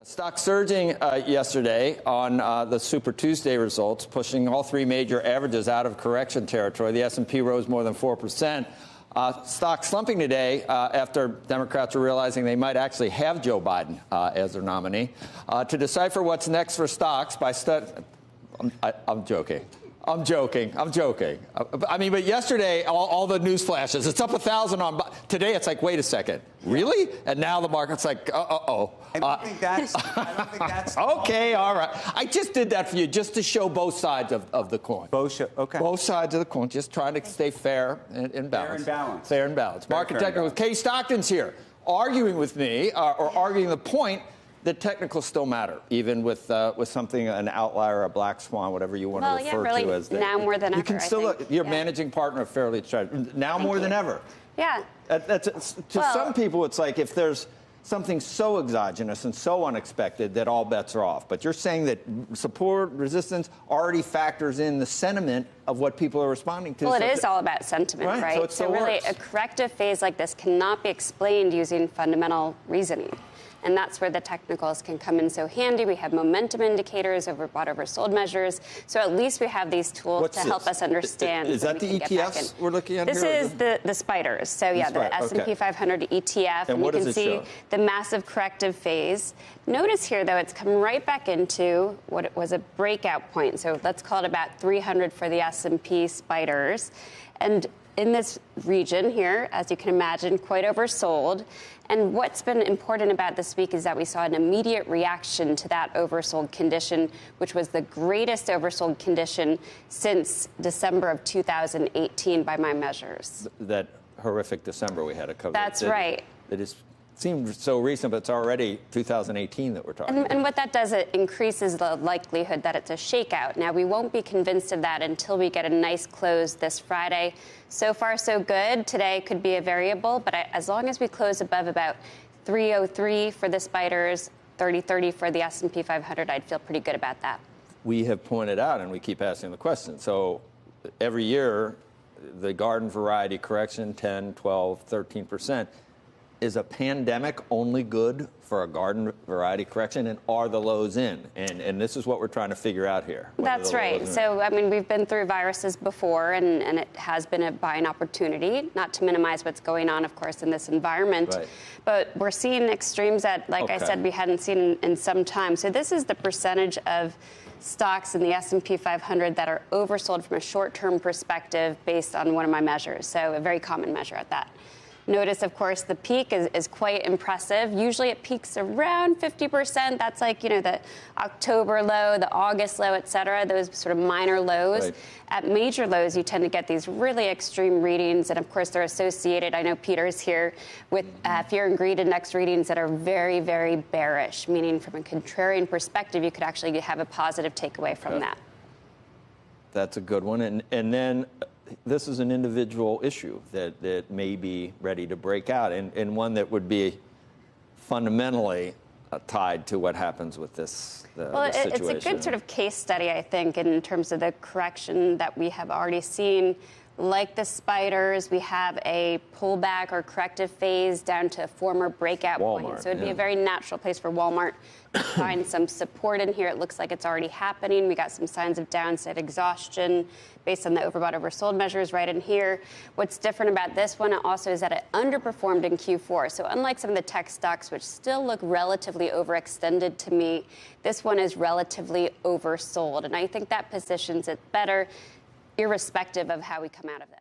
Stock surging yesterday on the Super Tuesday results, pushing all three major averages out of correction territory. The S&P rose more than 4%. Stock slumping today after Democrats are realizing they might actually have Joe Biden as their nominee. To decipher what's next for stocks by I'm joking. I'm joking. I mean, but yesterday, all the news flashes, it's up 1,000 on. Today, it's like, wait a second, really? And now the market's like, uh-oh. I don't think that's okay, all right. I just did that for you, just to show both sides of the coin. Okay. Both sides of the coin, just trying to stay fair and balanced. Fair and balanced. Market Technical with Katie Stockton's here, arguing with me, or arguing the point that technicals still matter, even with something, an outlier, a black swan, whatever you want to refer to as that. Now more than ever. You can still you're managing partner of Fairlead Strategies. Now more than ever. Yeah. Some people, it's like if there's something so exogenous and so unexpected that all bets are off. But you're saying that support, resistance already factors in the sentiment of what people are responding to. Well, it is all about sentiment, right? So really, a corrective phase like this cannot be explained using fundamental reasoning. And that's where the technicals can come in so handy. We have momentum indicators, overbought, oversold measures. So at least we have these tools to help us understand. Is that the ETFs we're looking at here? This is the spiders. So yeah, the S&P 500 ETF. And you can see the massive corrective phase. Notice here, though, it's come right back into what was a breakout point. So let's call it about 300 for the S&P spiders. And in this region here, as you can imagine, quite oversold. And what's been important about this week is that we saw an immediate reaction to that oversold condition, which was the greatest oversold condition since December of 2018 by my measures. That horrific December we had a couple. That's right. It seemed so recent, but it's already 2018 that we're talking about. And what that does, it increases the likelihood that it's a shakeout. Now, we won't be convinced of that until we get a nice close this Friday. So far, so good. Today could be a variable, but as long as we close above about 303 for the spiders, 3030 for the S&P 500, I'd feel pretty good about that. We have pointed out, and we keep asking the question, so every year, the garden variety correction, 10, 12, 13%, is a pandemic only good for a garden variety correction, and are the lows in? And this is what we're trying to figure out here. That's right. So, I mean, we've been through viruses before, and it has been a buying opportunity, not to minimize what's going on, of course, in this environment. Right. But we're seeing extremes that, like I said, we hadn't seen in some time. So this is the percentage of stocks in the S&P 500 that are oversold from a short-term perspective based on one of my measures. So a very common measure at that. Notice, of course, the peak is quite impressive. Usually it peaks around 50%. That's like, you know, the October low, the August low, et cetera, those sort of minor lows. Right. At major lows, you tend to get these really extreme readings. And, of course, they're associated, I know Peter's here, with fear and greed index readings that are very, very bearish, meaning from a contrarian perspective, you could actually have a positive takeaway from that. That's a good one. And then this is an individual issue that may be ready to break out, and one that would be fundamentally tied to what happens with this situation. It's a good sort of case study, I think, in terms of the correction that we have already seen. Like the spiders, we have a pullback or corrective phase down to a former breakout point. So it'd be a very natural place for Walmart to find some support in here. It looks like it's already happening. We got some signs of downside exhaustion based on the overbought, oversold measures right in here. What's different about this one also is that it underperformed in Q4. So unlike some of the tech stocks, which still look relatively overextended to me, this one is relatively oversold. And I think that positions it better, irrespective of how we come out of this.